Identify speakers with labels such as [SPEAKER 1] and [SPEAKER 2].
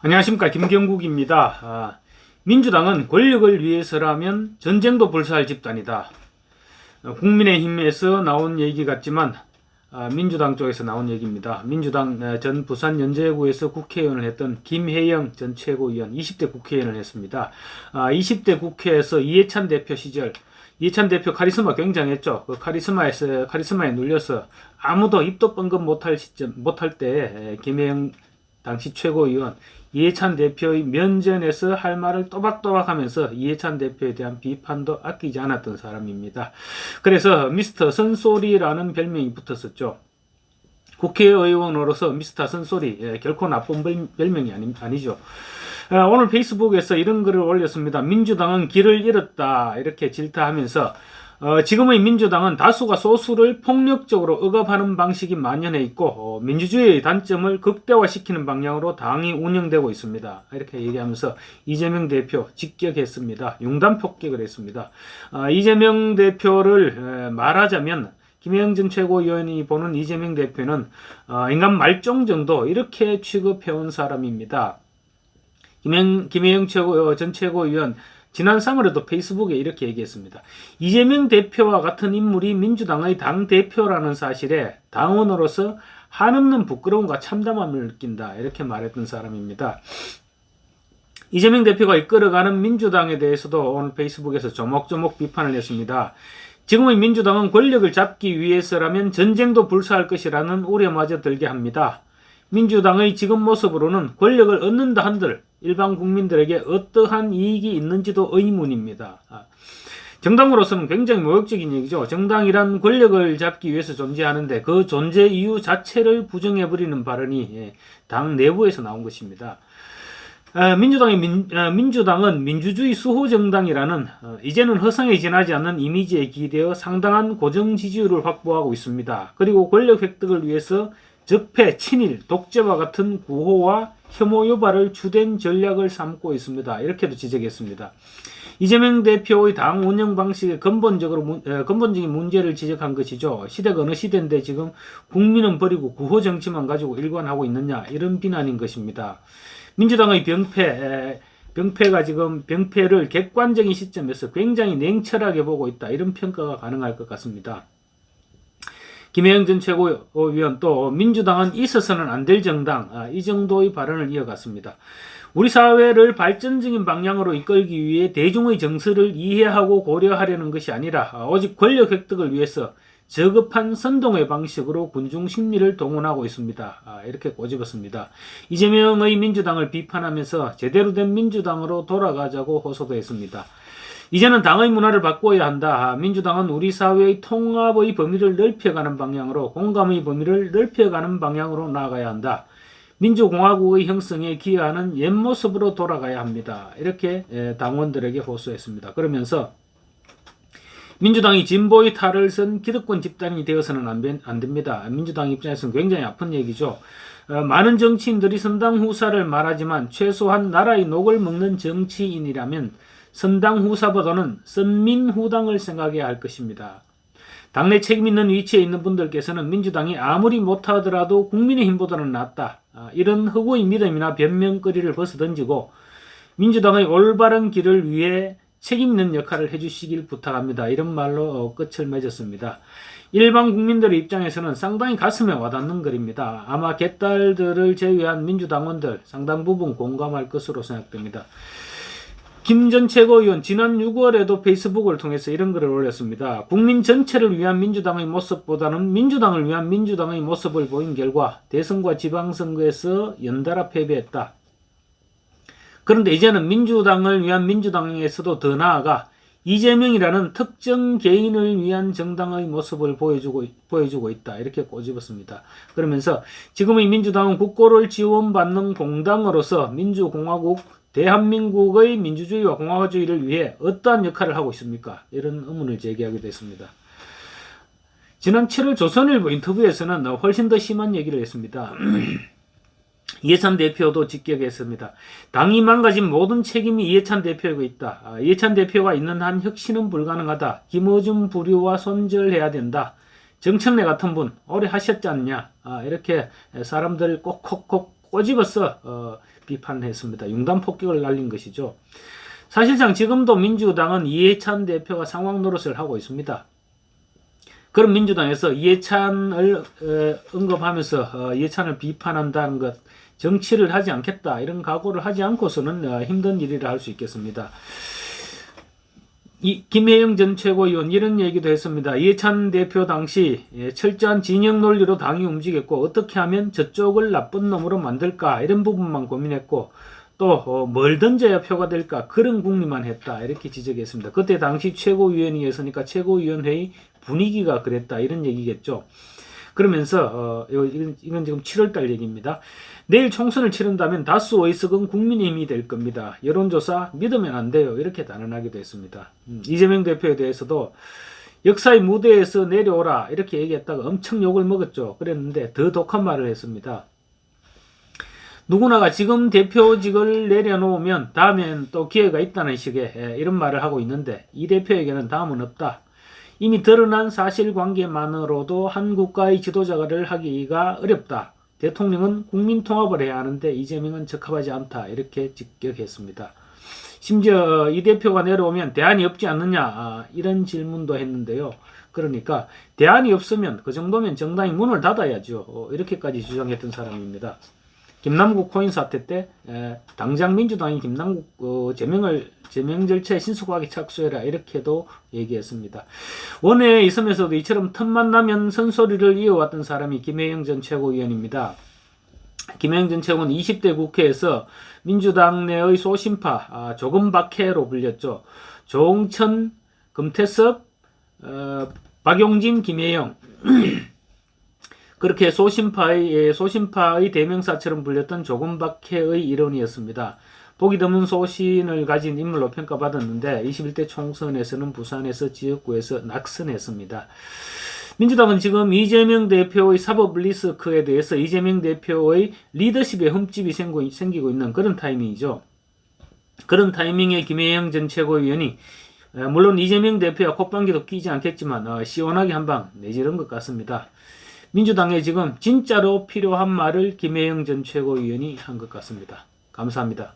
[SPEAKER 1] 안녕하십니까, 김경국입니다. 민주당은 권력을 위해서라면 전쟁도 불사할 집단이다. 국민의힘에서 나온 얘기 같지만 민주당 쪽에서 나온 얘기입니다. 민주당 전 부산연제구에서 국회의원을 했던 김혜영 전 최고위원 20대 국회의원을 했습니다. 20대 국회에서 이해찬 대표 시절 이해찬 대표 카리스마 굉장했죠. 그 카리스마에 눌려서 아무도 입도 뻥긋 못할 때 김혜영 당시 최고위원 이해찬 대표의 면전에서 할 말을 또박또박 하면서 이해찬 대표에 대한 비판도 아끼지 않았던 사람입니다. 그래서 미스터 선소리라는 별명이 붙었었죠. 국회의원으로서 미스터 선소리, 결코 나쁜 별명이 아니죠. 오늘 페이스북에서 이런 글을 올렸습니다. 민주당은 길을 잃었다, 이렇게 질타하면서 지금의 민주당은 다수가 소수를 폭력적으로 억압하는 방식이 만연해 있고 민주주의의 단점을 극대화시키는 방향으로 당이 운영되고 있습니다. 이렇게 얘기하면서 이재명 대표 직격했습니다. 융단 폭격을 했습니다. 이재명 대표를 말하자면 김혜영 전 최고위원이 보는 이재명 대표는 인간 말종 정도 이렇게 취급해온 사람입니다. 김혜영 전 최고위원 지난 3월에도 페이스북에 이렇게 얘기했습니다. 이재명 대표와 같은 인물이 민주당의 당대표라는 사실에 당원으로서 한없는 부끄러움과 참담함을 느낀다, 이렇게 말했던 사람입니다. 이재명 대표가 이끌어가는 민주당에 대해서도 오늘 페이스북에서 조목조목 비판을 했습니다. 지금의 민주당은 권력을 잡기 위해서라면 전쟁도 불사할 것이라는 우려마저 들게 합니다. 민주당의 지금 모습으로는 권력을 얻는다 한들 일반 국민들에게 어떠한 이익이 있는지도 의문입니다. 정당으로서는 굉장히 모욕적인 얘기죠. 정당이란 권력을 잡기 위해서 존재하는데 그 존재 이유 자체를 부정해버리는 발언이 당 내부에서 나온 것입니다. 민주당은 민주주의 수호정당이라는 이제는 허상에 지나지 않는 이미지에 기대어 상당한 고정 지지율을 확보하고 있습니다. 그리고 권력 획득을 위해서 적폐, 친일, 독재와 같은 구호와 혐오 유발을 주된 전략을 삼고 있습니다. 이렇게도 지적했습니다. 이재명 대표의 당 운영 방식에 근본적인 문제를 지적한 것이죠. 시대가 어느 시대인데 지금 국민은 버리고 구호 정치만 가지고 일관하고 있느냐, 이런 비난인 것입니다. 민주당의 병폐가 지금 병폐를 객관적인 시점에서 굉장히 냉철하게 보고 있다, 이런 평가가 가능할 것 같습니다. 김혜영 전 최고위원 또 민주당은 있어서는 안 될 정당, 이 정도의 발언을 이어갔습니다. 우리 사회를 발전적인 방향으로 이끌기 위해 대중의 정서를 이해하고 고려하려는 것이 아니라 오직 권력 획득을 위해서 저급한 선동의 방식으로 군중 심리를 동원하고 있습니다. 이렇게 꼬집었습니다. 이재명의 민주당을 비판하면서 제대로 된 민주당으로 돌아가자고 호소도 했습니다. 이제는 당의 문화를 바꿔야 한다. 민주당은 우리 사회의 통합의 범위를 넓혀가는 방향으로, 공감의 범위를 넓혀가는 방향으로 나아가야 한다. 민주공화국의 형성에 기여하는 옛 모습으로 돌아가야 합니다. 이렇게 당원들에게 호소했습니다. 그러면서 민주당이 진보의 탈을 쓴 기득권 집단이 되어서는 안 됩니다. 민주당 입장에서는 굉장히 아픈 얘기죠. 많은 정치인들이 선당 후사를 말하지만 최소한 나라의 녹을 먹는 정치인이라면 선당 후사보다는 선민후당을 생각해야 할 것입니다. 당내 책임 있는 위치에 있는 분들께서는 민주당이 아무리 못하더라도 국민의힘보다는 낫다, 이런 허구의 믿음이나 변명거리를 벗어던지고 민주당의 올바른 길을 위해 책임 있는 역할을 해주시길 부탁합니다. 이런 말로 끝을 맺었습니다. 일반 국민들의 입장에서는 상당히 가슴에 와닿는 글입니다. 아마 개딸들을 제외한 민주당원들 상당 부분 공감할 것으로 생각됩니다. 김 전 최고위원 지난 6월에도 페이스북을 통해서 이런 글을 올렸습니다. 국민 전체를 위한 민주당의 모습보다는 민주당을 위한 민주당의 모습을 보인 결과 대선과 지방선거에서 연달아 패배했다. 그런데 이제는 민주당을 위한 민주당에서도 더 나아가 이재명이라는 특정 개인을 위한 정당의 모습을 보여주고 있다, 이렇게 꼬집었습니다. 그러면서 지금의 민주당은 국고를 지원받는 공당으로서 민주공화국, 대한민국의 민주주의와 공화주의를 위해 어떠한 역할을 하고 있습니까? 이런 의문을 제기하게 됐습니다. 지난 7월 조선일보 인터뷰에서는 훨씬 더 심한 얘기를 했습니다. 이해찬 대표도 직격했습니다. 당이 망가진 모든 책임이 이해찬 대표에게 있다. 이해찬 대표가 있는 한 혁신은 불가능하다. 김어준 부류와 손절해야 된다. 정청래 같은 분 오래 하셨지 않냐. 이렇게 사람들 꼭꼭꼭 꼬집어서 비판했습니다. 융단 폭격을 날린 것이죠. 사실상 지금도 민주당은 이해찬 대표가 상황 노릇을 하고 있습니다. 그런 민주당에서 이해찬을 언급하면서 이해찬을 비판한다는 것, 정치를 하지 않겠다 이런 각오를 하지 않고서는 힘든 일이라 할 수 있겠습니다. 김혜영 전 최고위원 이런 얘기도 했습니다. 이해찬 대표 당시 철저한 진영 논리로 당이 움직였고 어떻게 하면 저쪽을 나쁜 놈으로 만들까 이런 부분만 고민했고 또 뭘 던져야 표가 될까 그런 궁리만 했다 이렇게 지적했습니다. 그때 당시 최고위원이었으니까 최고위원회의 분위기가 그랬다 이런 얘기겠죠. 그러면서 이건 지금 7월달 얘기입니다. 내일 총선을 치른다면 다수 의석은 국민의힘이 될 겁니다. 여론조사 믿으면 안 돼요. 이렇게 단언하기도 했습니다. 이재명 대표에 대해서도 역사의 무대에서 내려오라 이렇게 얘기했다가 엄청 욕을 먹었죠. 그랬는데 더 독한 말을 했습니다. 누구나가 지금 대표직을 내려놓으면 다음엔 또 기회가 있다는 식의 이런 말을 하고 있는데 이 대표에게는 다음은 없다. 이미 드러난 사실관계만으로도 한 국가의 지도자를 하기가 어렵다. 대통령은 국민통합을 해야 하는데 이재명은 적합하지 않다. 이렇게 직격했습니다. 심지어 이 대표가 내려오면 대안이 없지 않느냐 이런 질문도 했는데요. 그러니까 대안이 없으면 그 정도면 정당이 문을 닫아야죠. 이렇게까지 주장했던 사람입니다. 김남국 코인 사태 때 당장 민주당이 김남국 제명 절차에 신속하게 착수해라 이렇게도 얘기했습니다. 원외에 있으면서도 이처럼 틈만 나면 선소리를 이어왔던 사람이 김혜영 전 최고위원입니다. 김혜영 전 최고는 20대 국회에서 민주당 내의 소신파 조금박해로 불렸죠. 조홍천, 금태섭, 박용진, 김혜영 그렇게 소신파의 대명사처럼 불렸던 조금박해의 일원이었습니다. 보기 드문 소신을 가진 인물로 평가받았는데 21대 총선에서는 부산에서 지역구에서 낙선했습니다. 민주당은 지금 이재명 대표의 사법 리스크에 대해서 이재명 대표의 리더십에 흠집이 생기고 있는 그런 타이밍이죠. 그런 타이밍에 김혜영 전 최고위원이 물론 이재명 대표와 콧방귀도 끼지 않겠지만 시원하게 한 방 내지른 것 같습니다. 민주당에 지금 진짜로 필요한 말을 김혜영 전 최고위원이 한 것 같습니다. 감사합니다.